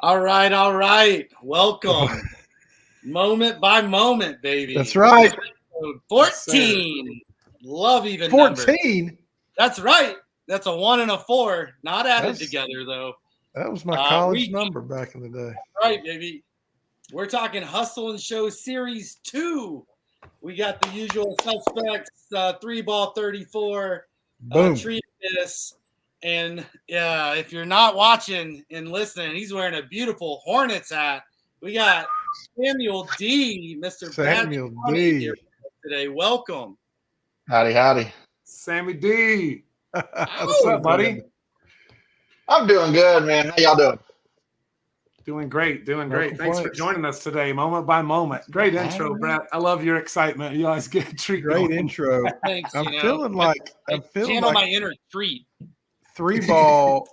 All right, all right. Welcome. Moment by moment, baby. That's right. Episode 14. Love even numbers. 14? That's right. That's a 1 and a 4. Not added That's- together, though. That was my college number back in the day. Right, baby. We're talking Hustlin Show Series 2. We got the usual suspects, 3-ball 34, Boom. Treatise. And if you're not watching and listening, he's wearing a beautiful Hornets hat. We got Samuel D, Mr. Samuel Bad D. here today. Welcome. Howdy, howdy. Sammy D. What's up, buddy? I'm doing good, man. How y'all doing? Doing great, doing No great. Thanks for complaints. joining us today, moment by moment. Great intro, Brett. I love your excitement. You always get a treat. Great going. intro. Thanks. I'm feeling like channel my inner treat. three ball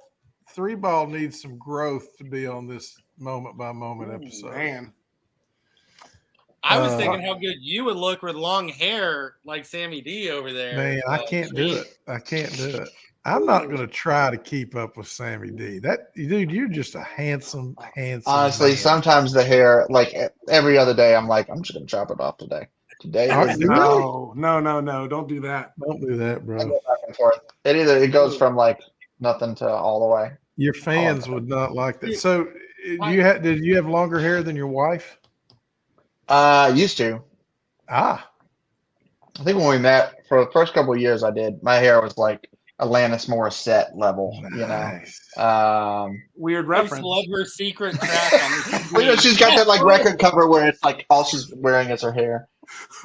needs some growth to be on this moment by moment episode. Man, I was thinking how good you would look with long hair like Sammy D over there. Man, I can't do it. I can't do it. I'm not going to try to keep up with Sammy D. Dude, you're just a handsome. Honestly, man. sometimes the hair, like every other day, I'm like, I'm just gonna chop it off today. Today, Are is you not. really? no, don't do that. Don't do that, I bro. go back and forth. It goes from like nothing to all the way. Your fans would not like that. So, did you have longer hair than your wife? Used to. Ah, I think when we met for the first couple of years, I did. My hair was like Alanis Morissette level, nice. Weird I just reference. love her secret track on the Well, you know, she's got that like record cover where it's like all she's wearing is her hair.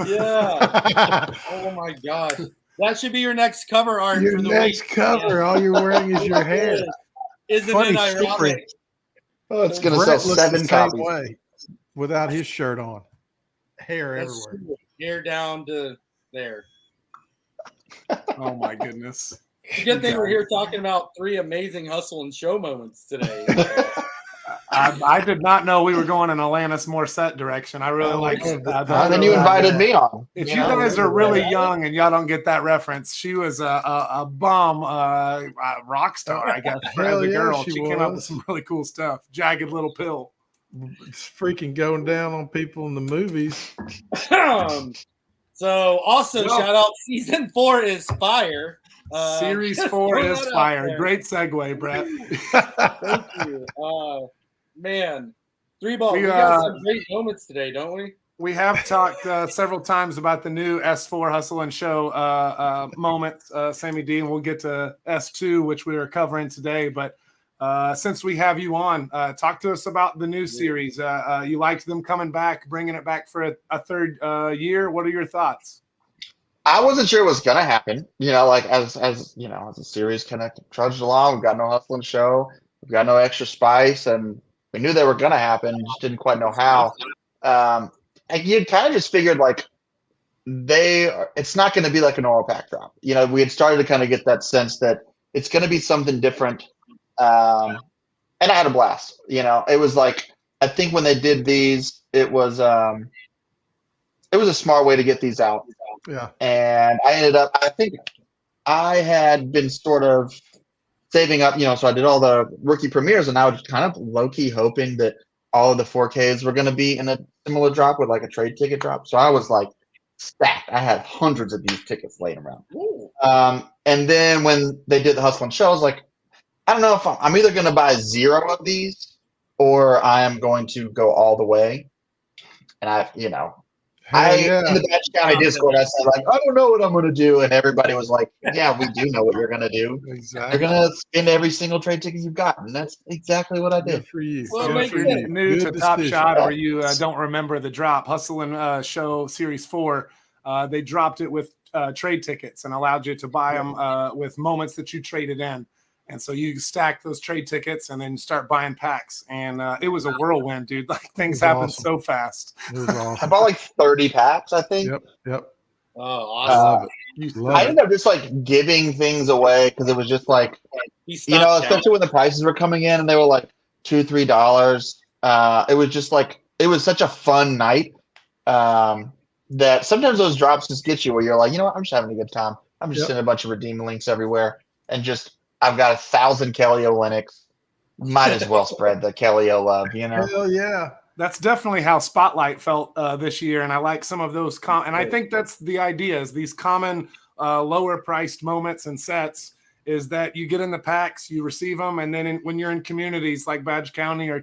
Yeah. Oh my gosh. That should be your next cover art Your for the next week. cover, all you're wearing is your hair. Isn't Funny it ironic? story. Oh, it's gonna Brett sell looks 7 the same copies. way without his shirt on. Hair That's everywhere. true. Hair down to there. Oh my goodness. Good thing we're here talking about 3 amazing hustle and show moments today. I did not know we were going in Alanis Morissette direction. I really like that. Then you invited me on. If you you know? guys are really young and y'all don't get that reference, she was a bum rock star, I guess, for Hell the yeah, girl. she She came up with was. some really cool stuff. Jagged Little Pill. It's freaking going down on people in the movies. So also Well- shout out season 4 is fire. Series just 4 throw is that out fire. there. Great segue, Brett. Thank you. Man, 3-ball. We, We got some great moments today, don't we? We have talked several times about the new S4 Hustle and Show moments, Sammy D, and we'll get to S2, which we are covering today. But since we have you on, talk to us about the new series. You liked them coming back, bringing it back for a third year. What are your thoughts? I wasn't sure it was gonna happen. You know, like as you know, as the series kind of trudged along, we've got no hustling show, we've got no extra spice, and we knew they were gonna happen, just didn't quite know how. And you kind of just figured like it's not going to be like an oral pack drop. You know, we had started to kind of get that sense that it's going to be something different. And I had a blast. You know, it was like I think when they did these, it was a smart way to get these out. Yeah. And I think I had been sort of saving up, you know, so I did all the rookie premieres and I was kind of low-key hoping that all of the 4Ks were going to be in a similar drop with like a trade ticket drop. So I was like stacked. I had hundreds of these tickets laying around. And then when they did the Hustlin' Show, I was like, I don't know if I'm either going to buy 0 of these or I am going to go all the way. And in the Batch County Discord, I said like, I don't know what I'm going to do. And everybody was like, yeah, we do know what you're going to do. Exactly. You're going to spend every single trade ticket you've got. And that's exactly what I did. Good for you. Well, Good make for it you. New Good to Top decision. Shot, or you don't remember the drop, Hustle and Show Series 4, they dropped it with trade tickets and allowed you to buy them with moments that you traded in. And so you stack those trade tickets and then start buying packs. And it was a whirlwind, dude. Like things happen awesome. so fast. It was awesome. I bought like 30 packs, I think. Yep. Oh, awesome. Love it. Love I it. ended up just like giving things away because it was just like, especially when the prices were coming in and they were like $2-3. It was just like, it was such a fun night that sometimes those drops just get you where you're like, you know what, I'm just having a good time. I'm just sending a bunch of redeem links everywhere and just, I've got 1,000 Kelly Olynyk's, Might as well spread the Kellyo love, you know? Hell yeah. That's definitely how Spotlight felt this year, and I like some of those. And I think that's the idea: is these common lower-priced moments and sets. Is that you get in the packs, you receive them, and then when you're in communities like Badge County or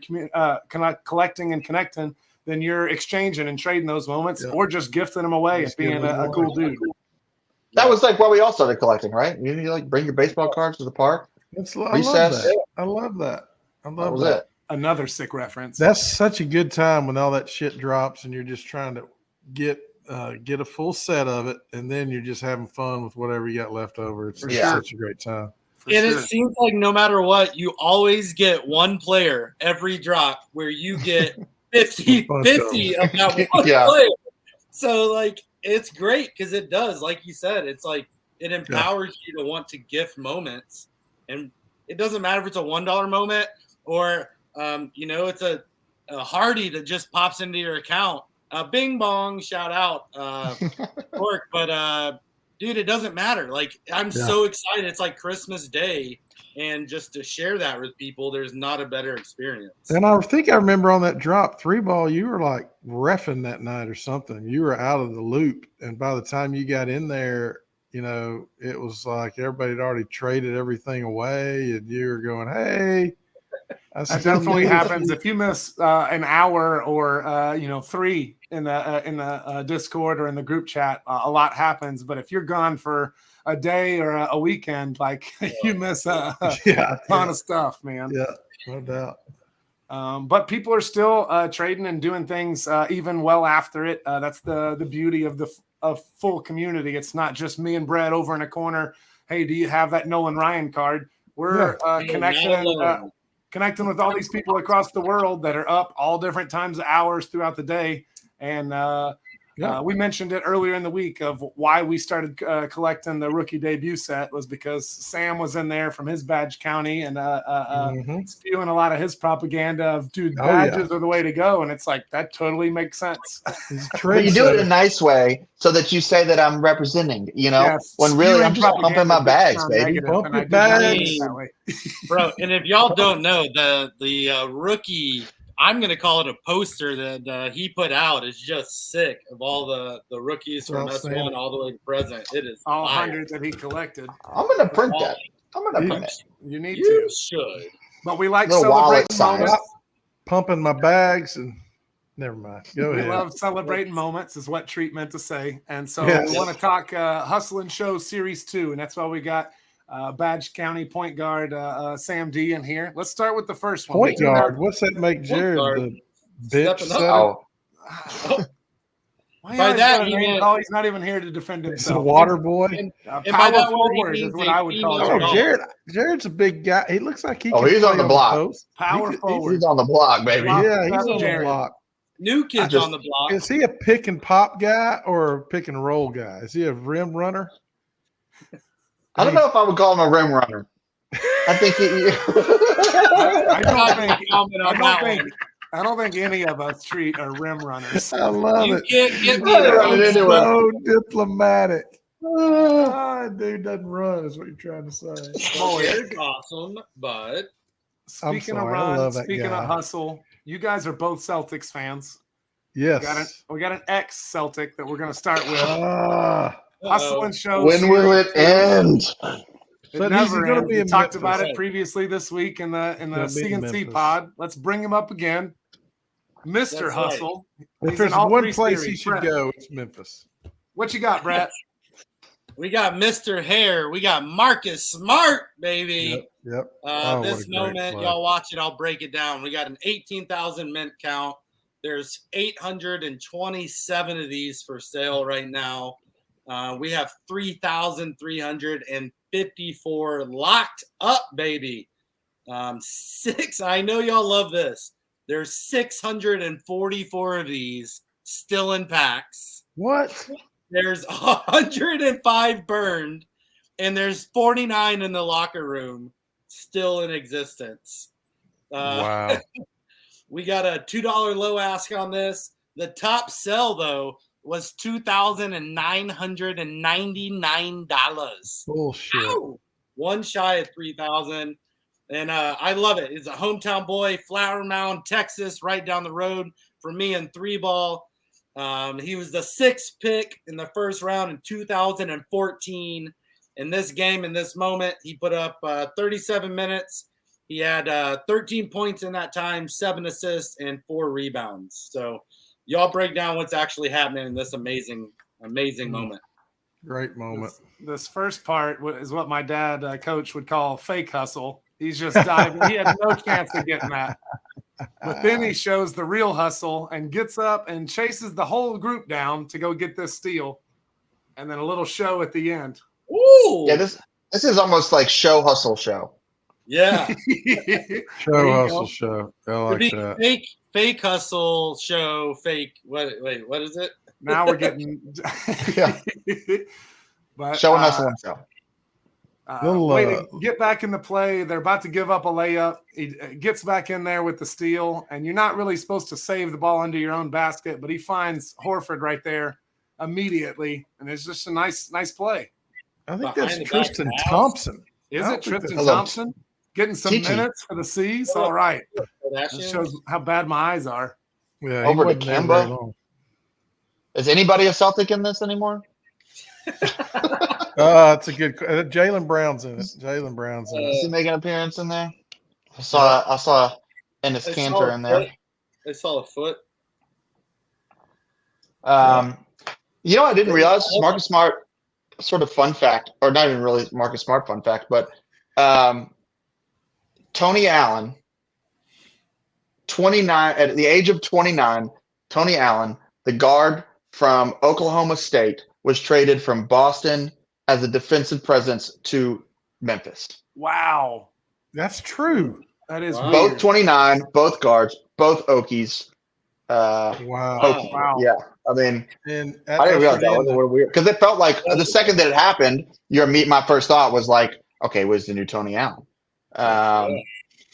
Collecting and Connectin, then you're exchanging and trading those moments, or just gifting them away and being a cool dude. That was like why we all started collecting, right? You like bring your baseball cards to the park. I love that. I love that. I love that. Another sick reference. That's such a good time when all that shit drops and you're just trying to get a full set of it, and then you're just having fun with whatever you got left over. It's such a great time. It seems like no matter what, you always get one player every drop where you get 50 of that one player. So like it's great because it does, like you said, it's like it empowers you to want to gift moments, and it doesn't matter if it's a $1 moment or it's a Hardy that just pops into your account. Bing bong, shout out, Cork. But dude, it doesn't matter. Like I'm so excited. It's like Christmas Day, and just to share that with people, there's not a better experience. And I think I remember on that drop 3-ball, you were like reffing that night or something. You were out of the loop, and by the time you got in there, it was like everybody had already traded everything away, and you were going, "Hey." That definitely happens if you miss an hour or 3 in the Discord or in the group chat. A lot happens, but if you're gone for a day or a weekend, like you miss a ton of stuff, man. Yeah, no doubt. But people are still trading and doing things even well after it. That's the beauty of the full community. It's not just me and Brett over in a corner. Hey, do you have that Nolan Ryan card? We're connecting with all these people across the world that are up all different times of hours throughout the day. And we mentioned it earlier in the week of why we started collecting the rookie debut set was because Sam was in there from his Badge County and spewing a lot of his propaganda of, dude, badges are the way to go. And it's like, that totally makes sense. But you do it in a nice way so that you say that I'm representing, when really I'm just pumping my bags, baby. Pump your bags. Bro, and if y'all don't know, the rookie, I'm going to call it a poster that he put out is just sick of all the rookies from S1 all the way to present. It is all 100 that he collected. I'm going to print that. I'm going to print it. You need you to. should. But we like celebrating moments. Pumping my bags and never mind. Go ahead. We love celebrating moments is what Treat meant to say. And so we want to talk Hustlin Show Series 2. And that's why we got Badge County point guard Sam D in here. Let's start with the first one. Point guard. What's that make Jared the bitch setter? By that, he's not even here to defend himself. He's a water boy. And power forward is what I would call it. Jared's a big guy. He looks like he. He's on the block. Power forward. He's on the block, baby. Yeah, he's on the block. New kids on the block. Is he a pick and pop guy or a pick and roll guy? Is he a rim runner? I don't know if I would call him a rim runner. I think I don't think any of us Treat are rim runners. I love it. You can't get me so diplomatic. Dude doesn't run, is what you're trying to say. It's awesome, but speaking of run, speaking of hustle, you guys are both Celtics fans. Yes. We got an ex-Celtic that we're going to start with. Hustlin Show. When will it end? It never ends. We talked about it previously this week in the CNC pod. Let's bring him up again. Mr. Hustle. Right. If there's one place he should go, it's Memphis. What you got, Brett? We got Mr. Hair. We got Marcus Smart, baby. Yep. This moment, y'all watch it. I'll break it down. We got an 18,000 mint count. There's 827 of these for sale right now. We have 3,354 locked up, baby. I know y'all love this. There's 644 of these still in packs. What? There's 105 burned, and there's 49 in the locker room still in existence. Wow. We got a $2 low ask on this. The top sell, though, was $2,999. Bullshit. Ow! One shy of 3,000. And I love it. He's a hometown boy, Flower Mound, Texas, right down the road from me in 3-ball. He was the 6th pick in the first round in 2014. In this game, in this moment, he put up 37 minutes. He had 13 points in that time, 7 assists, and 4 rebounds. So y'all break down what's actually happening in this amazing moment. Great moment. This first part is what my dad, coach, would call fake hustle. He's just diving. He had no chance of getting that. But then he shows the real hustle and gets up and chases the whole group down to go get this steal. And then a little show at the end. Ooh. Yeah, this is almost like show hustle show. Yeah. Show hustle show. I like that. Fake hustle show. Fake. Wait, what is it? Now we're getting. Yeah. But, show and hustle and show. Way to get back in the play. They're about to give up a layup. He gets back in there with the steal, and you're not really supposed to save the ball under your own basket, but he finds Horford right there immediately, and it's just a nice play. I think that's Tristan Thompson. Is it Tristan Thompson? Getting some minutes for the C's? All right. That shows how bad my eyes are. Yeah, over to Kemba. Is anybody a Celtic in this anymore? It's a good. Jaylen Brown's in it. Is he making an appearance in there? I saw Enes Kanter in there. I saw a foot. You know, I didn't realize Marcus Smart. Sort of fun fact, or not even really Marcus Smart fun fact, but Tony Allen, 29 at the age of 29. Tony Allen, the guard from Oklahoma State, was traded from Boston as a defensive presence to Memphis. Wow. That's true. That is both weird. 29, both guards, both Okies. Wow. Yeah. I mean, and I didn't realize that was a little weird because it felt like the second that it happened, my first thought was like, okay, where's the new Tony Allen? I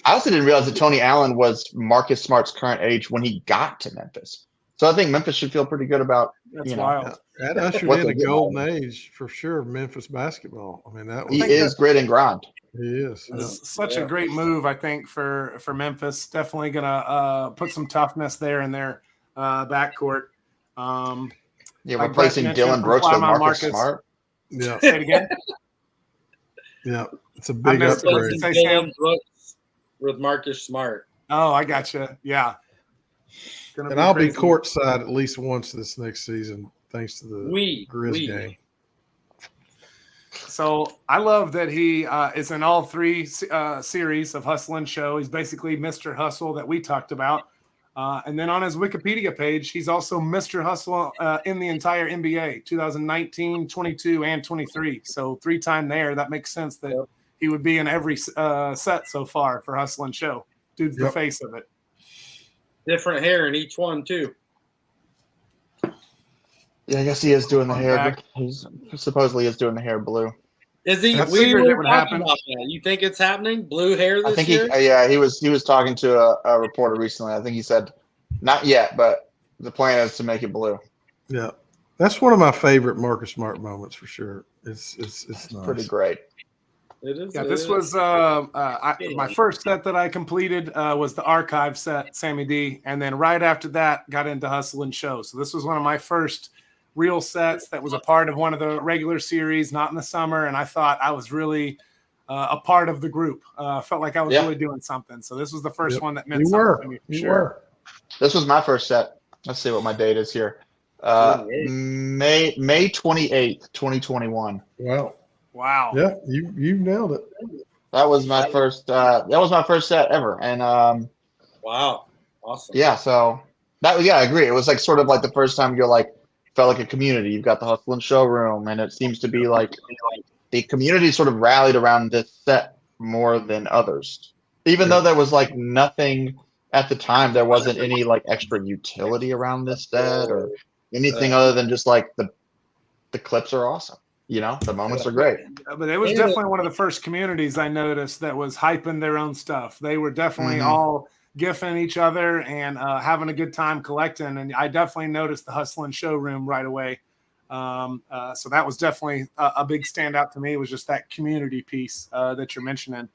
also didn't realize that Tony Allen was Marcus Smart's current age when he got to Memphis. So I think Memphis should feel pretty good about wild. That ushered in a golden age for sure of Memphis basketball. I mean, he is grit and grind. He is. It's such a great move, I think, for Memphis. Definitely gonna put some toughness there in their backcourt. Replacing Dylan Brooks with Marcus Smart. Yeah. Say it again. Yeah, it's a big upgrade. Dylan Brooks with Marcus Smart. Oh, I gotcha. Yeah. And I'll be courtside at least once this next season, thanks to the Grizz game. So I love that he is in all 3 series of Hustlin Show. He's basically Mr. Hustle that we talked about. And then on his Wikipedia page, he's also Mr. Hustle in the entire NBA, 2019, 22, and 23. So 3-time there. That makes sense that he would be in every set so far for Hustlin Show. Dude's the face of it. Different hair in each one, too. Yeah, I guess he is doing the hair. He's supposedly is doing the hair blue. Is he? We were talking about that. You think it's happening? Blue hair this year? He was talking to a reporter recently. I think he said, not yet, but the plan is to make it blue. Yeah, that's one of my favorite Marcus Smart moments for sure. It's nice. Pretty great. It is. Yeah, this was my first set that I completed was the archive set, Sammy D, and then right after that got into Hustle and Show. So this was one of my first real sets that was a part of one of the regular series, not in the summer, and I thought I was really a part of the group. Felt like I was really doing something. So this was the first one that meant something to me. You were. This was my first set. Let's see what my date is here. May 28th, 2021. Wow. Yeah, you nailed it. That was my first set ever. And wow. Awesome. Yeah, so that was I agree. It was like sort of like the first time you're like felt like a community. You've got the Hustlin Showroom, and it seems to be like the community sort of rallied around this set more than others. Even though there was like nothing at the time, there wasn't any like extra utility around this set or anything other than just like the clips are awesome. The moments are great. But it was definitely one of the first communities I noticed that was hyping their own stuff. They were definitely all gifting each other and having a good time collecting. And I definitely noticed the Hustlin Showroom right away. So that was definitely a big standout to me, was just that community piece that you're mentioning.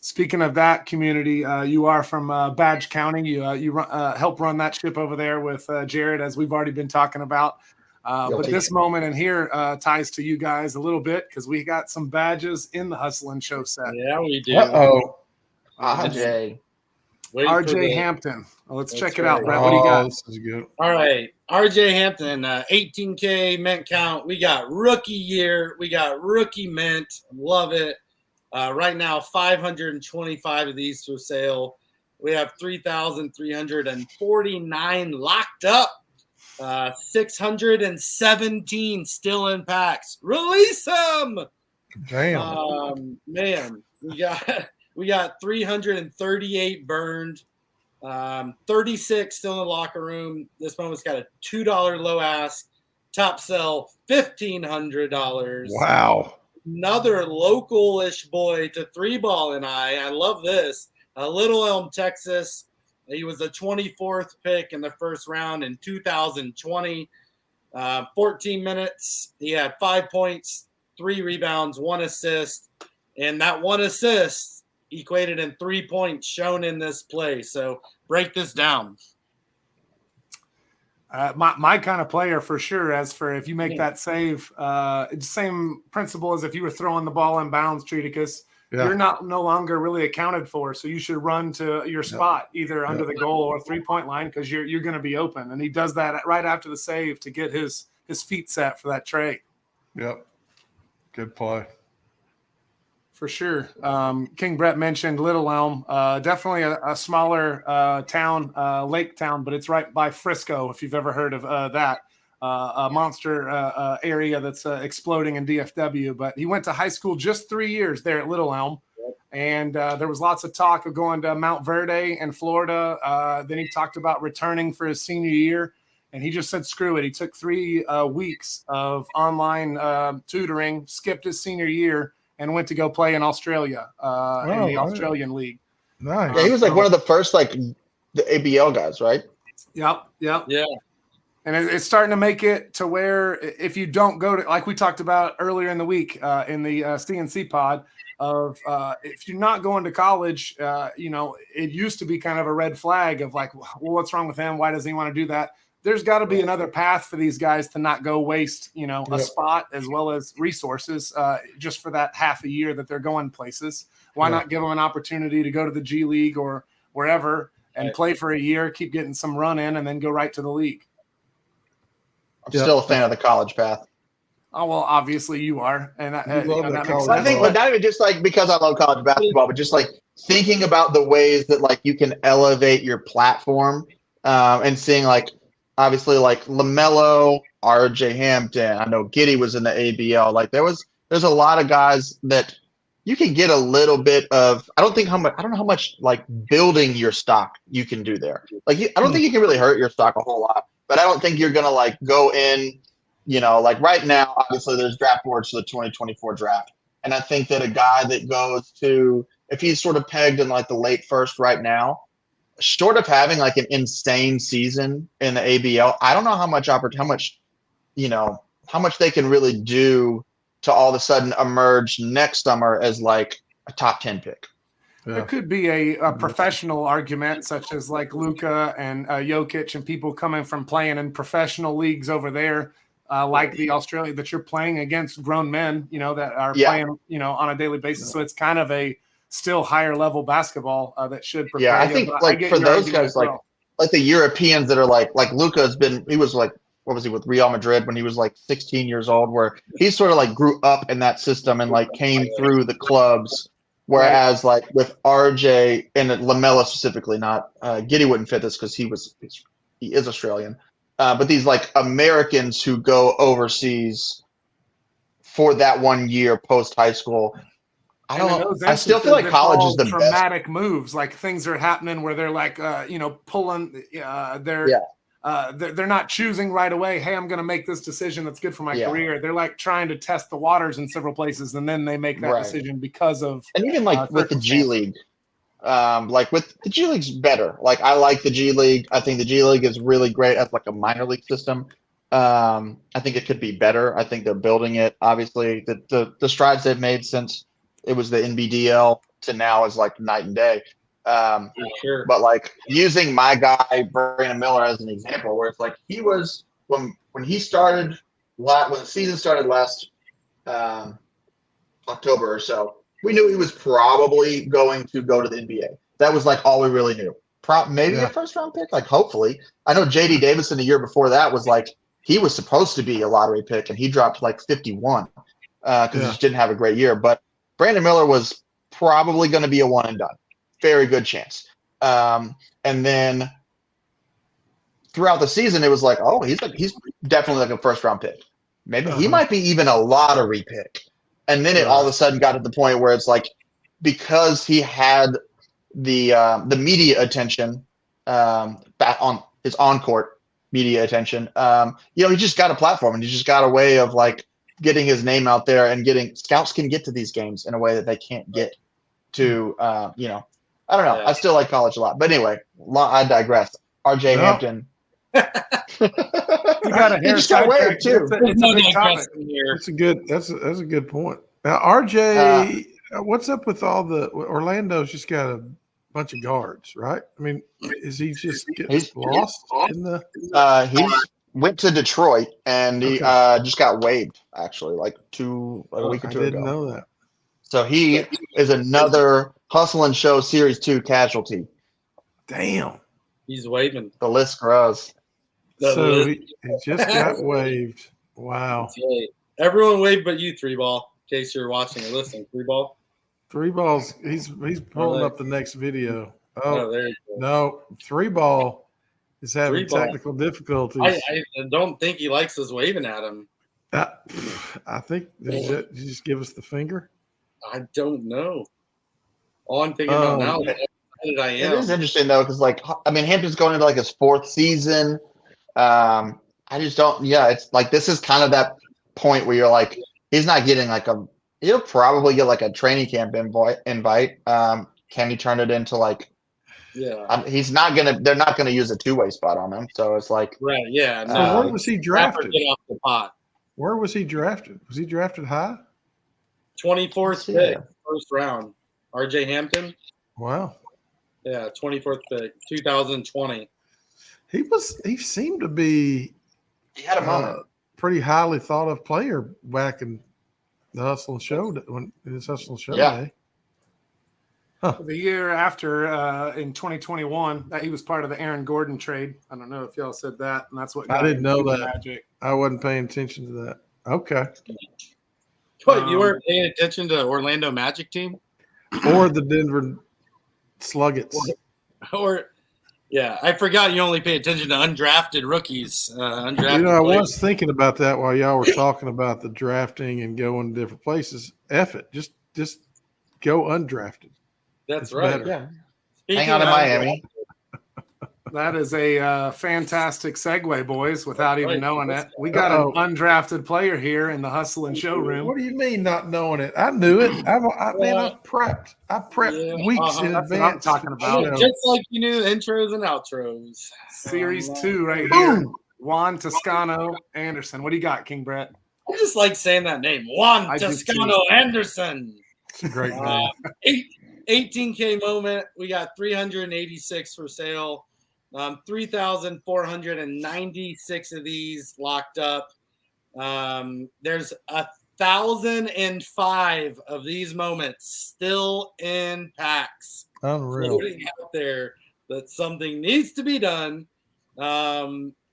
Speaking of that community, you are from Badge County. You help run that ship over there with Jared, as we've already been talking about. But this moment in here ties to you guys a little bit because we got some badges in the Hustlin' Show set. Yeah, we do. RJ. RJ Hampton. Well, let's check it out, Brett. What do you got? This is good. All right. RJ Hampton, 18K mint count. We got rookie year. We got rookie mint. Love it. Right now, 525 of these for sale. We have 3,349 locked up. 617 still in packs. Release them. Damn. Man, we got 338 burned. 36 still in the locker room. This moment's got a $2 low ask. Top sell $1,500. Wow. Another local-ish boy to 3-ball and I love this. Little Elm, Texas. He was the 24th pick in the first round in 2020. 14 minutes. He had 5 points, 3 rebounds, 1 assist. And that 1 assist equated in 3 points shown in this play. So break this down. My kind of player for sure. As for if you make that save, it's the same principle as if you were throwing the ball in bounds, Treaticus. Yeah. You're no longer really accounted for, so you should run to your spot either under the goal or 3-point line because you're going to be open. And he does that right after the save to get his feet set for that tray. Yep, good play. For sure. King Brett mentioned Little Elm, definitely a smaller town, lake town, but it's right by Frisco, if you've ever heard of that. A monster area that's exploding in DFW. But he went to high school just 3 years there at Little Elm. And there was lots of talk of going to Mount Verde in Florida. Then he talked about returning for his senior year. And he just said, screw it. He took 3 weeks of online tutoring, skipped his senior year, and went to go play in Australia in the Australian League. Nice. Yeah, he was like one of the first, like, the ABL guys, right? Yep. Yeah. And it's starting to make it to where if you don't go to, like we talked about earlier in the week in the CNC pod, of if you're not going to college, it used to be kind of a red flag of like, well, what's wrong with him? Why does he want to do that? There's got to be another path for these guys to not go waste, a spot as well as resources just for that half a year that they're going places. Why not give them an opportunity to go to the G League or wherever and play for a year, keep getting some run in, and then go right to the league? I'm still a fan of the college path. Oh, well, obviously you are. And I think, but not even just like because I love college basketball, but just like thinking about the ways that like you can elevate your platform and seeing like, obviously like LaMelo, RJ Hampton. I know Giddey was in the ABL. Like there's a lot of guys that you can get a little bit of. I don't know how much like building your stock you can do there. Like I don't think you can really hurt your stock a whole lot. But I don't think you're gonna like go in. Like right now, obviously there's draft boards for the 2024 draft, and I think that a guy that goes to if he's sort of pegged in like the late first right now. Short of having like an insane season in the ABL, I don't know how much they can really do to all of a sudden emerge next summer as like a top 10 pick. Yeah. There could be a professional argument such as like Luka and Jokic and people coming from playing in professional leagues over there, like the Australia that you're playing against grown men, that are playing, on a daily basis. So it's kind of a still higher level basketball that should prepare. Yeah, I think like for those guys, like the Europeans that are like Luka's he was like, what was he with Real Madrid when he was like 16 years old, where he sort of like grew up in that system and like came through the clubs. Whereas like with RJ and LaMelo specifically, not Giddey wouldn't fit this because he is Australian. But these like Americans who go overseas for that 1 year post high school. I still feel like college is the dramatic best. Moves. Like things are happening where they're like, pulling. They're not choosing right away. Hey, I'm going to make this decision that's good for my career. They're like trying to test the waters in several places, and then they make that decision because of. And even like with the G League, like with the G League's better. Like I like the G League. I think the G League is really great as like a minor league system. I think it could be better. I think they're building it. Obviously, the strides they've made since. It was the NBDL. to now is like night and day. Sure. But like using my guy Brandon Miller as an example, where it's like he was when he started when the season started last October or so, we knew he was probably going to go to the NBA. That was like all we really knew. Maybe a first round pick, like hopefully. I know JD Davison the year before that was like he was supposed to be a lottery pick and he dropped like 51 because he just didn't have a great year. But Brandon Miller was probably going to be a one and done. Very good chance. And then throughout the season, it was like, oh, he's definitely like a first round pick. Maybe he might be even a lottery pick. And then it all of a sudden got to the point where it's like, because he had the media attention back on his on-court media attention, he just got a platform and he just got a way of like getting his name out there and getting scouts can get to these games in a way that they can't get to, I don't know. I still like college a lot. But anyway, I digress. RJ Hampton. You got a haircut wave too. It's a big topic. That's a good point. Now, RJ, what's up with all the Orlando's just got a bunch of guards, right? I mean, is he just getting lost in the? He went to Detroit and he just got waived actually, like a week or two ago. I didn't know that. So he is another Hustlin Show Series 2 casualty. Damn. He's waving. The list grows. So he just got waived. Wow. Everyone waved but you, 3-ball, in case you're watching or listening. 3-ball. 3-ball's he's pulling up the next video. Oh, there you go. No, 3-ball is having technical difficulties. I don't think he likes us waving at him. I think did you just give us the finger? I don't know. All I'm thinking about now is how excited I am. It is interesting though, because Hampton's going into like his 4th season. I just don't. Yeah, it's like this is kind of that point where you're like, he's not getting like he'll probably get like a training camp invite. Can he turn it into like? Yeah, he's not gonna. They're not gonna use a 2-way spot on him. So it's like, right? Yeah. So where was he drafted? Get off the pot. Where was he drafted? Was he drafted high? 24th pick, first round. RJ Hampton. Wow. Yeah, 24th pick, 2020. He seemed to be. He had a moment. Pretty highly thought of player back in the Hustlin Show when his Hustlin Show day. Huh. The year after, in 2021, he was part of the Aaron Gordon trade. I don't know if y'all said that, and that's what I didn't know that. Magic. I wasn't paying attention to that. Okay. What, you weren't paying attention to the Orlando Magic team? Or the Denver Sluggets. I forgot you only pay attention to undrafted rookies. I was thinking about that while y'all were talking about the drafting and going to different places. F it. Just go undrafted. That's right. Better. Yeah. Hang out in Miami. That is a fantastic segue, boys, without even knowing it. We got an undrafted player here in the Hustlin Showroom. What do you mean not knowing it? I knew it. I prepped. I prepped weeks in advance. What I'm talking about. Just like you knew intros and outros. Series 2 right here. Juan Toscano-Anderson. What do you got, King Brett? I just like saying that name. Juan Toscano-Anderson. It's a great name. 18K moment. We got 386 for sale. 3,496 of these locked up. There's 1,005 of these moments still in packs. Unreal. Floating out there that something needs to be done. I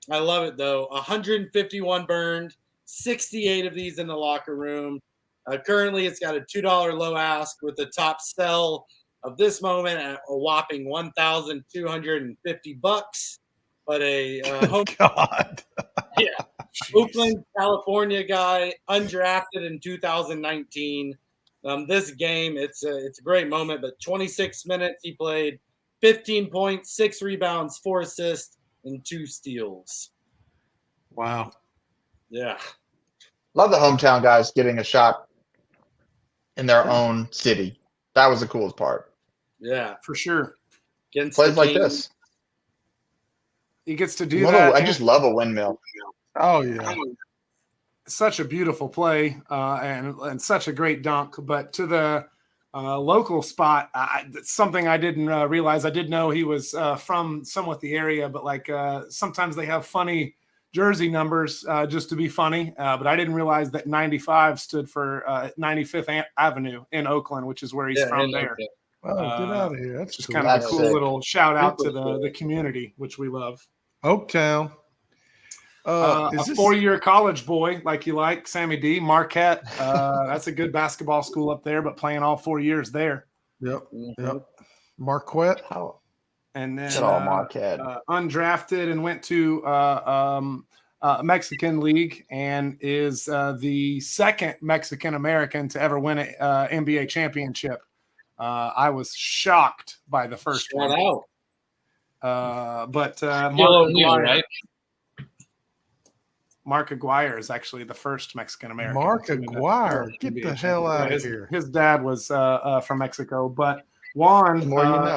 love it though. 151 burned, 68 of these in the locker room. Currently, it's got a $2 low ask with the top sell of this moment at a whopping $1,250. But a Oakland, California guy, undrafted in 2019. This game, it's a great moment. But 26 minutes he played, 15 points, 6 rebounds, 4 assists, and 2 steals. Wow. Yeah. Love the hometown guys getting a shot in their own city. That was the coolest part. Yeah, for sure. Plays like this. He gets to do that. I just love a windmill. Oh yeah. Such a beautiful play and such a great dunk. But to the local spot. Something I didn't realize. I did know he was from somewhat the area, but like sometimes they have funny jersey numbers just to be funny. But I didn't realize that 95 stood for 95th Avenue in Oakland, which is where he's from there. Okay. Oh, get out of here. That's just cool. kind of That's a cool sick. little shout out to Super the community, which we love. Oaktown. A 4-year college boy, like you like, Sammy D, Marquette. That's a good basketball school up there, but playing all 4 years there. Yep. Marquette. And then Good old Marquette. Undrafted and went to Mexican League and is the second Mexican American to ever win an NBA championship. I was shocked by the first one. But Mark Aguirre, right? Mark Aguirre is actually the first Mexican American. Mark Aguirre, get the hell out of here. His dad was from Mexico, but Juan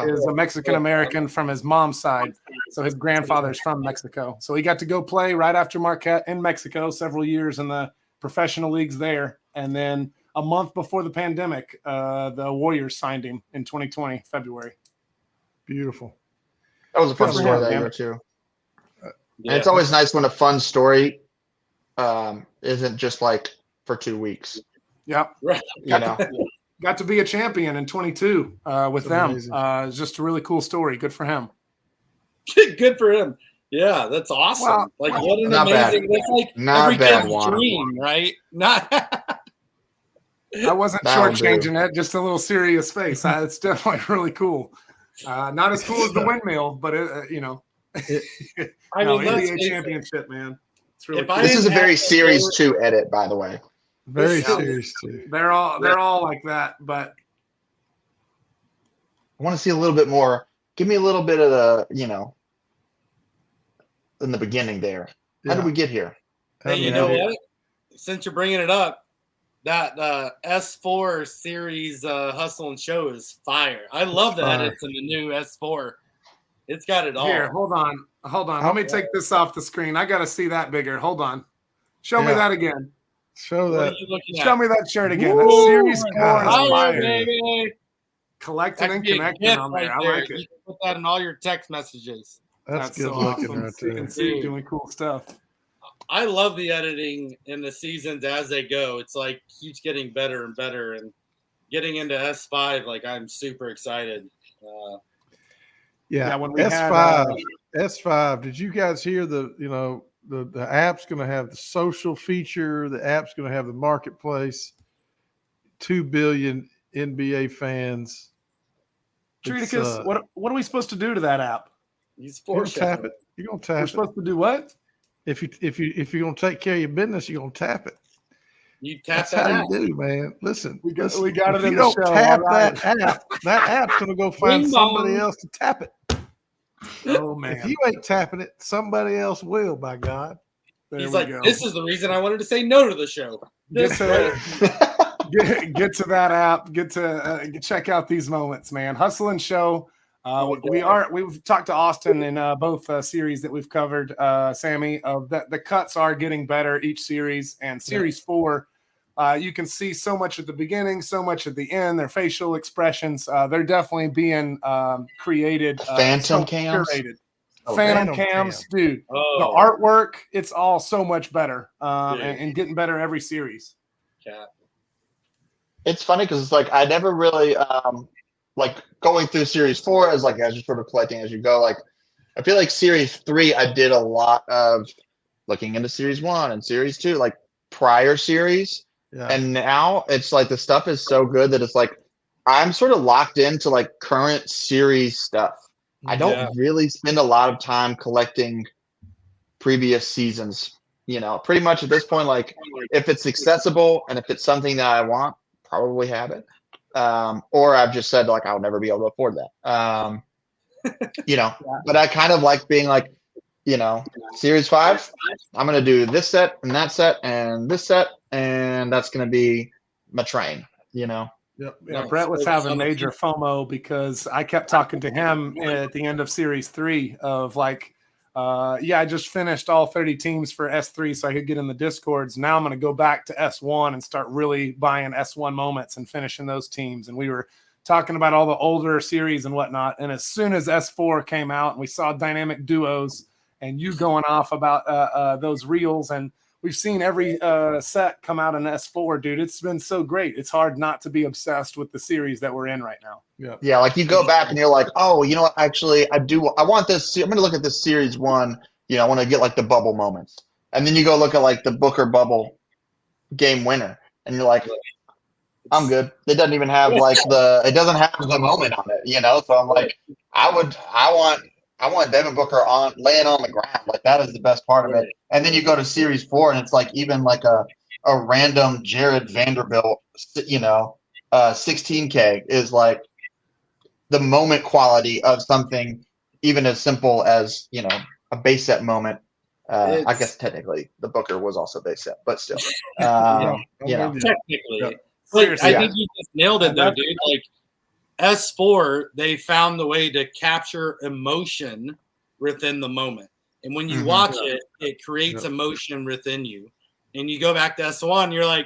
is a Mexican American from his mom's side. So his grandfather's from Mexico. So he got to go play right after Marquette in Mexico, several years in the professional leagues there. And then a month before the pandemic, the Warriors signed him in 2020, February. Beautiful. That was a fun Good for story him, that man. year too. Yeah. And it's always nice when a fun story isn't just like for 2 weeks. Yep. Right. You know, Got to be a champion in 22 with them. Amazing. It's just a really cool story. Good for him. Good for him. Yeah, that's awesome. Well, what an not bad. amazing. That's like Not every bad, kid's Juan. dream, right? Not. I wasn't That'll shortchanging it. Just a little serious face. It's definitely really cool. Not as cool as the windmill, but I no, mean, let's NBA face it. championship, man. It's really If cool. I this is a didn't very have Series the- 2 edit, by the way. Very Yeah. serious too. They're all like that, but I want to see a little bit more. Give me a little bit of the, in the beginning there. How did we get here? Hey, you know what? Since you're bringing it up, that S4 series Hustle and Show is fire. I love the Fire. edits in the new S4. It's got it all. here, hold on. Let me take this off the screen. I got to see that bigger. Hold on. Show me that again. Show What are that. you looking at? Show me that shirt again. Woo! That Series 4 is Fire, fire. baby. Collectin and That could be a Connectin gift on there. right I there. like You it. can put that in all your text messages. That's good so looking awesome. right You there. can see doing cool stuff. I love the editing in the seasons as they go. It's like keeps getting better and better, and getting into S5. Like I'm super excited. Yeah, when we S5. S5. Did you guys hear the app's going to have the social feature? The app's going to have the marketplace. 2 billion NBA fans. Treaticus, what are we supposed to do to that app? He's You're gonna tap foreshadowing. it. You're gonna We're tap it. supposed to do what? If you're gonna take care of your business, you're gonna tap it. You tap That's that how out. you do, man. Listen, We got listen, it if in you the don't show, tap all right. that app's gonna go find Bing somebody bong. else to tap it. Oh If man, you ain't tapping it, somebody else will. By God. there He's we like, go. this is the reason I wanted to say no to the show. Get to that app. Get to check out these moments, man. Hustle and Show. We've talked to Austin in both series that we've covered, Sammy. That the cuts are getting better each series, and series 4, you can see so much at the beginning, so much at the end. Their facial expressions, they're definitely being created. Phantom cams? curated. Oh, Phantom Phantom cams, cam. dude. Oh, The artwork, it's all so much better, Dude. and getting better every series. cat. It's funny because it's like I never really like going through Series 4 as you're sort of collecting as you go. Like I feel like Series 3, I did a lot of looking into Series 1 and Series 2, like prior series. Yeah. And now it's like the stuff is so good that it's like I'm sort of locked into like current series stuff. I don't really spend a lot of time collecting previous seasons. Pretty much at this point, like if it's accessible and if it's something that I want, probably have it. Or I've just said like I'll never be able to afford that. But I kind of like being like, Series 5, I'm gonna do this set and that set and this set, and that's gonna be my train, Yeah, No, Brett was it's having on the major FOMO because I kept talking to him at the end of Series 3 of like, I just finished all 30 teams for S3 so I could get in the Discords. Now I'm going to go back to S1 and start really buying S1 moments and finishing those teams. And we were talking about all the older series and whatnot. And as soon as S4 came out and we saw dynamic duos and you going off about those reels, and we've seen every set come out in S4, dude. It's been so great. It's hard not to be obsessed with the series that we're in right now. Yeah, like you go back and you're like, oh, you know what? Actually, I want this. I'm going to look at this series one. I want to get like the bubble moments. And then you go look at like the Booker bubble game winner. And you're like, I'm good. It doesn't even have it doesn't have the moment on it, So I'm like, I want Devin Booker laying on the ground. Like that is the best part of it. And then you go to series 4 and it's like even like a random Jared Vanderbilt, 16K is like the moment quality of something even as simple as, a base set moment. I guess technically the Booker was also base set, but still, technically. I think you just nailed it though, dude. Like S4, they found the way to capture emotion within the moment. And when you watch it, it creates emotion within you. And you go back to S1, you're like,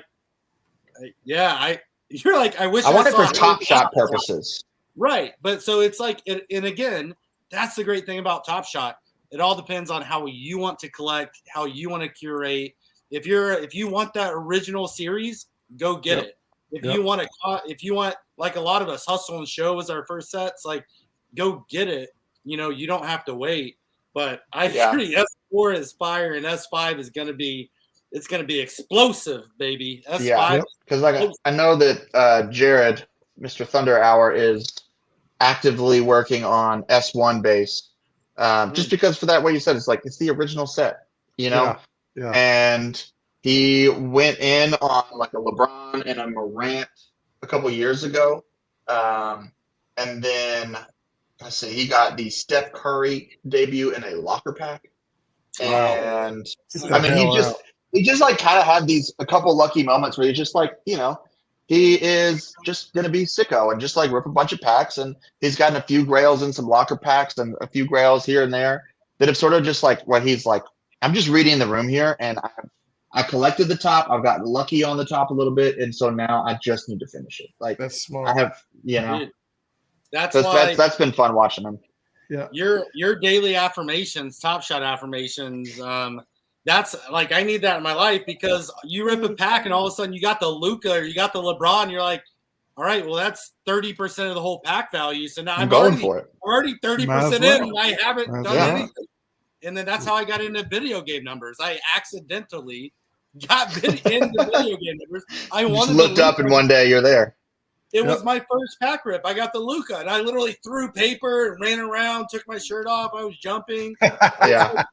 I wish I want it for Top Shot purposes. Right. But so it's like, and again, that's the great thing about Top Shot. It all depends on how you want to collect, how you want to curate. If you want that original series, go get it. If you want, like a lot of us, Hustle and Show was our first sets, like go get it. You don't have to wait. But I agree, S4 is fire and S5 is going to be explosive, baby. S5. Because I know that Jared, Mr. Thunder Hour, is actively working on S1 base. Just because for that, what you said, it's the original set, Yeah. And he went in on like a LeBron and a Morant a couple years ago. And then let's see, he got the Steph Curry debut in a locker pack. And I mean, he just like kind of had a couple lucky moments where he's just like, he is just going to be sicko and just like rip a bunch of packs. And he's gotten a few grails in some locker packs and a few grails here and there that have sort of just like what he's like, I'm just reading the room here and I collected the top. I've gotten lucky on the top a little bit. And so now I just need to finish it. Like that's smart. I have, That's been fun watching him. Yeah. Your daily affirmations, Top Shot affirmations, that's like I need that in my life because you rip a pack and all of a sudden you got the Luka or you got the LeBron. You're like, all right, well that's 30% of the whole pack value. So now I'm going for it. Already 30% in, and I haven't done anything. And then that's how I got into video game numbers. I accidentally got into video game numbers. I just looked up and one day you're there. It was my first pack rip. I got the Luka, and I literally threw paper and ran around, took my shirt off. I was jumping. Yeah.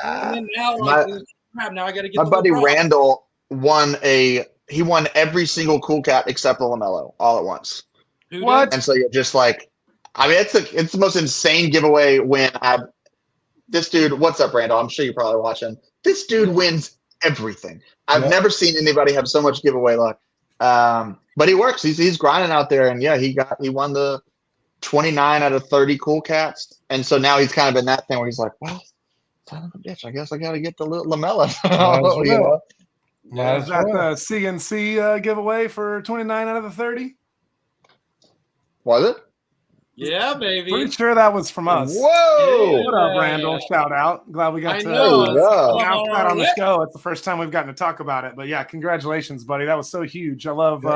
And then now, now I got to get. My buddy Randall won every single cool cat except the LaMelo all at once. What? And so you're just like, I mean, it's the most insane giveaway when this dude. What's up, Randall? I'm sure you're probably watching. This dude wins everything. I've never seen anybody have so much giveaway luck. But he works. He's grinding out there, and he won the 29 out of 30 cool cats, and so now he's kind of in that thing where he's like, well, son of a bitch, I guess I got to get the LaMelo. Is that the CNC giveaway for 29 out of the 30? Was it? Yeah, baby. Pretty sure that was from us. Whoa! Yeah. What up, Randall? Shout out. Glad we got to announce that on the show. It's the first time we've gotten to talk about it. But yeah, congratulations, buddy. That was so huge. I love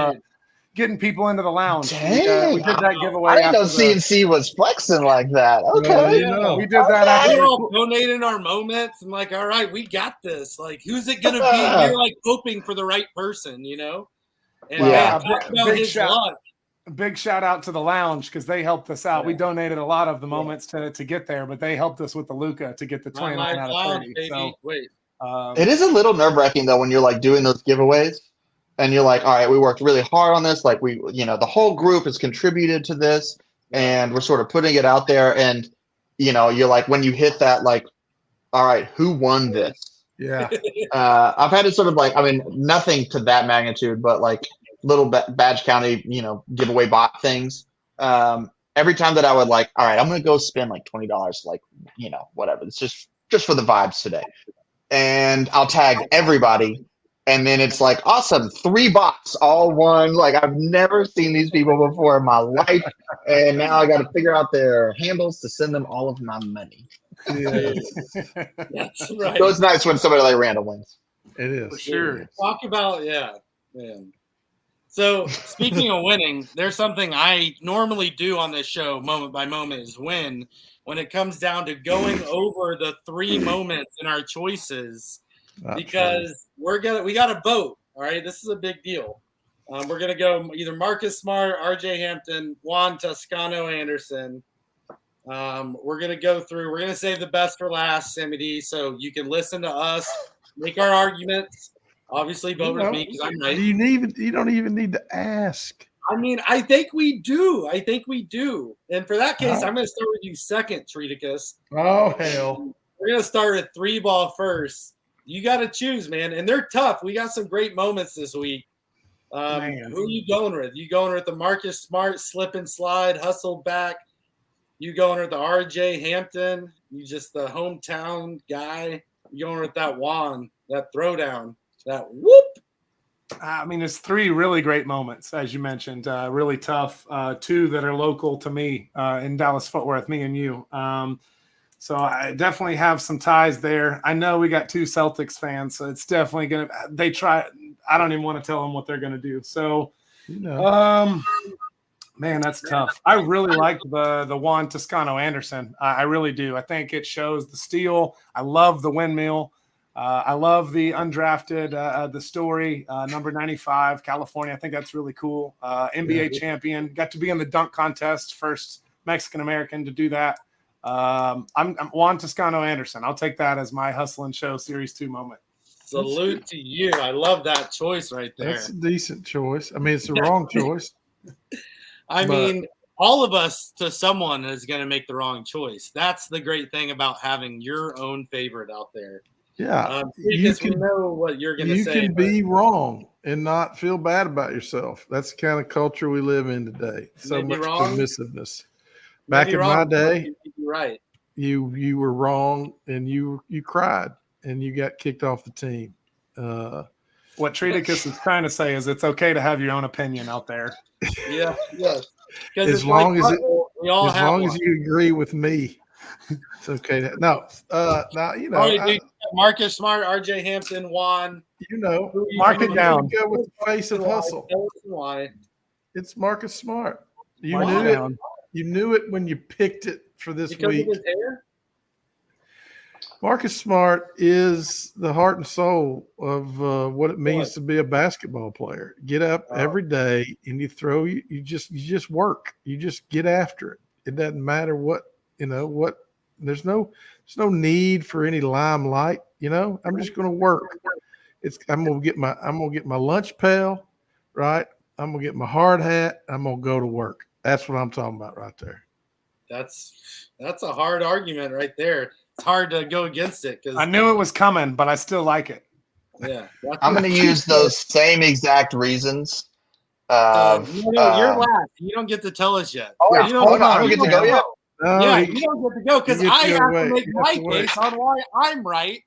getting people into the lounge. We did that giveaway. I didn't know CNC was flexing like that. Okay. We did that. We're all donating our moments and like, all right, we got this. Like, who's it going to be? We're like hoping for the right person, And big shout out to the lounge because they helped us out. We donated a lot of the moments to get there, but they helped us with the Luka to get the 29 out of 30. So, it is a little nerve-wracking though when you're like doing those giveaways and you're like, all right, we worked really hard on this. Like the whole group has contributed to this and we're sort of putting it out there. And, you're like, when you hit that, like, all right, who won this? Yeah. I've had it sort of like, I mean, nothing to that magnitude, but like, little badge county, giveaway bot things. Every time that I would like, all right, I'm going to go spend like $20, like, whatever. It's just just for the vibes today. And I'll tag everybody. And then it's like, awesome, 3 bots all won. Like, I've never seen these people before in my life. And now I got to figure out their handles to send them all of my money. Yes. That's right. So it's nice when somebody like random wins. It is. For sure. Talk about, man. So speaking of winning, there's something I normally do on this show, moment by moment, is win. When it comes down to going over the 3 moments in our choices, because we got to vote. All right, this is a big deal. We're gonna go either Marcus Smart, RJ Hampton, Juan Toscano-Anderson. We're gonna go through. We're gonna save the best for last, Sammy D. So you can listen to us, make our arguments. Obviously, vote with me because I'm right. You don't even need to ask. I mean, I think we do. And for that case, I'm going to start with you second, Treaticus. Oh, hell. We're going to start at 3-ball first. You got to choose, man. And they're tough. We got some great moments this week. Who are you going with? You going with the Marcus Smart slip and slide, hustle back? You going with the RJ Hampton? You just the hometown guy? You going with that Juan, that throwdown, that whoop? I mean, it's 3 really great moments, as you mentioned. Really tough. 2 that are local to me in Dallas-Fort Worth, me and you. So I definitely have some ties there. I know we got 2 Celtics fans, so it's definitely going to – they try – I don't even want to tell them what they're going to do. So, man, that's tough. I really like the Juan Toscano-Anderson. I really do. I think it shows the steal. I love the windmill. I love the undrafted, the story, number 95, California. I think that's really cool. NBA champion, got to be in the dunk contest, first Mexican-American to do that. I'm Juan Toscano-Anderson. I'll take that as my Hustlin' Show Series 2 moment. Salute to you. I love that choice right there. That's a decent choice. I mean, it's the wrong choice. I mean, all of us to someone is going to make the wrong choice. That's the great thing about having your own favorite out there. Yeah, you can know what you're going to say. You can be wrong and not feel bad about yourself. That's the kind of culture we live in today. So much permissiveness. Back in my day, right? You were wrong and you cried and you got kicked off the team. What Treaticus is trying to say is it's okay to have your own opinion out there. Yeah, yes. As long as you agree with me. It's okay. Now, you know. Marcus Smart, RJ Hampton, Juan. You know, mark it down. Go with the face of hustle. Why? It's Marcus Smart. You knew it. You knew it when you picked it for this week. Of his hair? Marcus Smart is the heart and soul of what it means to be a basketball player. Get up every day and you throw. You just work. You just get after it. It doesn't matter what. There's no need for any limelight. I'm just going to work. I'm going to get my lunch pail, right? I'm going to get my hard hat. I'm going to go to work. That's what I'm talking about right there. That's a hard argument right there. It's hard to go against it because I knew it was coming, but I still like it. Yeah, I'm going to use those same exact reasons. You're last. You don't get to tell us yet. Oh, I don't get to go yet. No, you don't get to go because I have to make my case on why I'm right.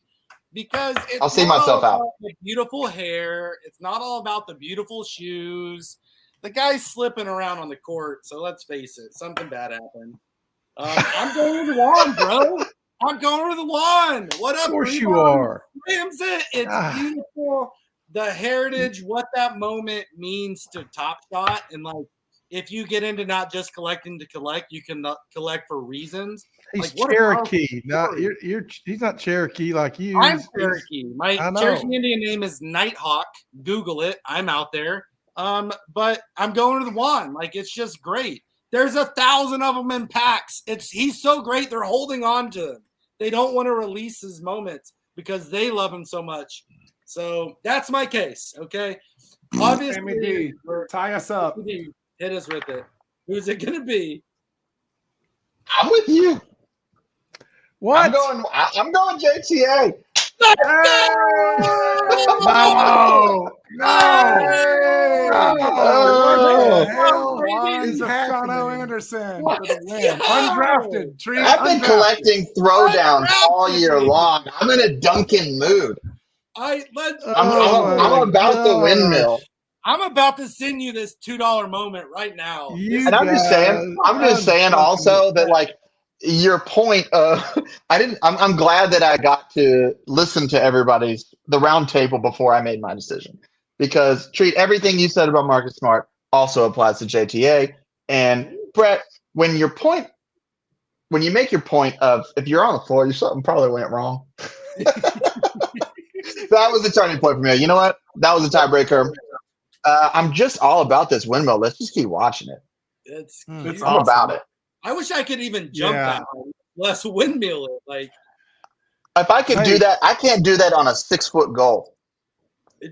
Because I'll see myself out. The beautiful hair. It's not all about the beautiful shoes. The guy's slipping around on the court, so let's face it, something bad happened. I'm going with the Juan, bro. I'm going with the Juan. What up? Of course you are. It's beautiful. The heritage, what that moment means to Top Shot, and like if you get into not just collecting to collect, you can collect for reasons. He's Cherokee. He's not Cherokee like you. I'm Cherokee. My Cherokee Indian name is Nighthawk. Google it. I'm out there. But I'm going to the Juan. Like it's just great. There's 1,000 of them in packs. He's so great. They're holding on to him. They don't want to release his moments because they love him so much. So that's my case. Okay. Obviously, tie us up. Hit us with it. Who's it going to be? I'm with you. What? I'm going JTA. Juan Toscano-Anderson for the win. Undrafted. Treat. I've been collecting throwdowns all year long. I'm in a Duncan mood. I'm about the windmill. I'm about to send you this $2 moment right now. And I'm just saying also that like your point of I'm glad that I got to listen to the round table before I made my decision, because Treat, everything you said about Marcus Smart also applies to JTA. And Brett, when you make your point of if you're on the floor, something probably went wrong. That was the turning point for me. You know what? That was a tiebreaker. I'm just all about this windmill. Let's just keep watching it. It's all about it. I wish I could even jump that high, less windmill it. Like, if I could do that, I can't do that on a 6-foot goal.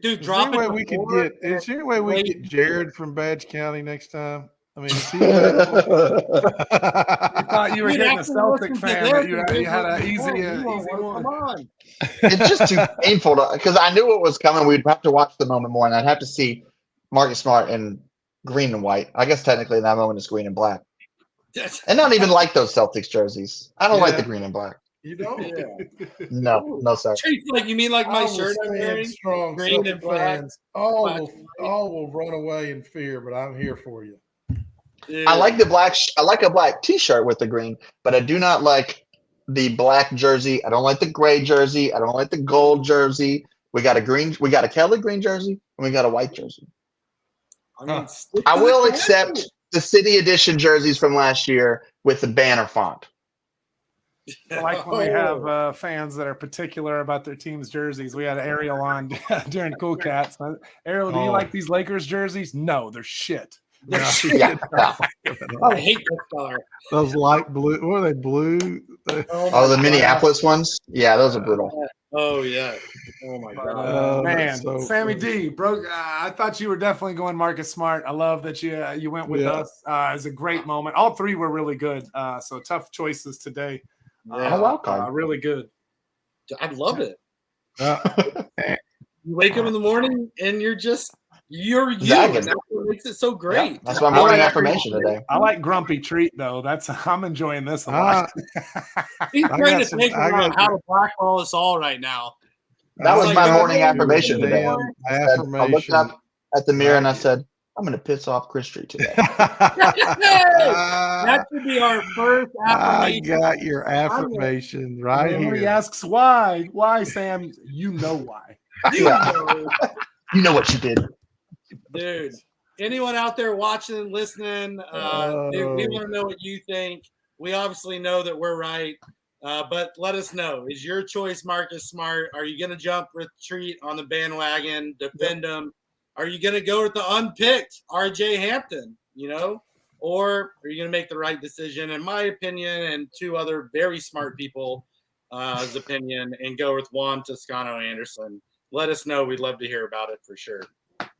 Dude, is there any way we could get Jared from Badge County next time? I mean, is he available? You thought you were getting a Celtic fan, but you had an easy one. Come on. It's just too painful because I knew what was coming. We'd have to watch the moment more, and I'd have to see Marcus Smart in green and white. I guess technically in that moment it's green and black. And I don't even like those Celtics jerseys. I don't like the green and black. You don't? No, sir. Like, you mean like my shirt I'm wearing? Strong green and black. All will run away in fear, but I'm here for you. Dude. I like the black. I like a black T-shirt with the green, but I do not like the black jersey. I don't like the gray jersey. I don't like the gold jersey. We got a green. We got a Kelly green jersey, and we got a white jersey. I will accept the City Edition jerseys from last year with the banner font. I like when we have fans that are particular about their team's jerseys. We had Ariel on during Cool Cats. Ariel, do you like these Lakers jerseys? No, they're shit. I hate this color. Those light blue. What are they? Blue? The Minneapolis ones? Yeah, those are brutal. Oh, yeah. Oh, my God. Man, so Sammy D, bro, I thought you were definitely going Marcus Smart. I love that you went with us. It was a great moment. All three were really good. So tough choices today. Welcome. Really good. I love it. You wake up in the morning and you're you. And that's what makes it so great. Yeah, that's my morning affirmation today. I like Grumpy Treat though. I'm enjoying this a lot. He's trying to think about how to blackball us all right now. That was my morning affirmation today. I looked up at the mirror and I said, I'm going to piss off Chris Street today. That should be our first affirmation. I got your affirmation right here. He asks why. Why, Sam? You know why. You know what you did. Dude, anyone out there watching and listening, we want to know what you think. We obviously know that we're right, but let us know. Is your choice Marcus Smart? Are you going to jump retreat on the bandwagon, defend him? Are you going to go with the unpicked RJ Hampton, or are you going to make the right decision, in my opinion, and two other very smart people's opinion, and go with Juan Toscano-Anderson? Let us know. We'd love to hear about it for sure.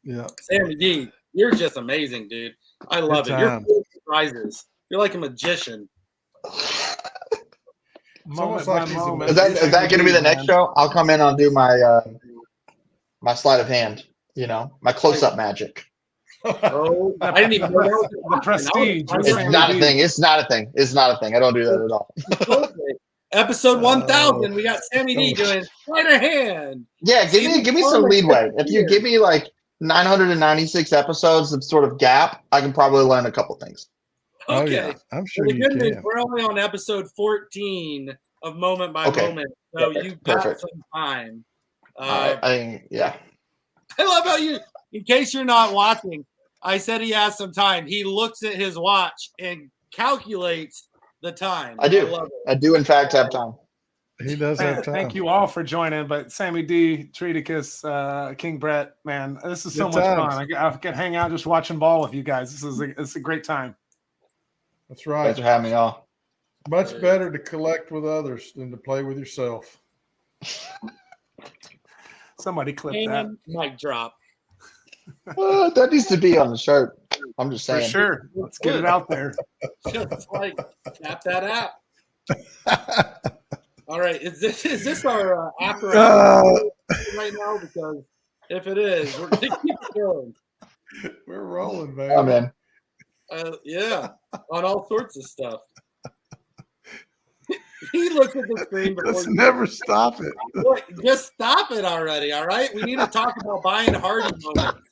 Yeah. Sammy D, you're just amazing, dude. I love it. You're full of surprises. You're like a magician. Is that going to be the next show? I'll come in. I'll do my my sleight of hand. My close-up magic. Oh, I didn't even know the prestige. It's not a thing. It's not a thing. It's not a thing. I don't do that at all. Episode 1000, we got Sammy D doing sleight of hand. Yeah, give me some leadway. If you give me like 996 episodes of sort of gap, I can probably learn a couple things. Okay, yeah. I'm sure the you good news, can. we're only on episode 14 of Moment by Moment, so you've got some time. I love how in case you're not watching, I said he has some time. He looks at his watch and calculates the time. I do. I do, in fact, have time. He does have time. Thank you all for joining. But Sammy D, Treaticus, King Brett, man, this is so much fun. I can hang out just watching ball with you guys. It's a great time. That's right. Thanks for having me all. Much better to collect with others than to play with yourself. Somebody clip that. Mic drop. That needs to be on the shirt. I'm just saying. For sure. Let's get it out there. Just like tap that app. All right, is this our after right now? Because if it is, we're gonna keep going. We're rolling, man. Oh man. Yeah, on all sorts of stuff. He looked at the screen before. Let's never stop it. Look, just stop it already, all right? We need to talk about buying Hardy moments.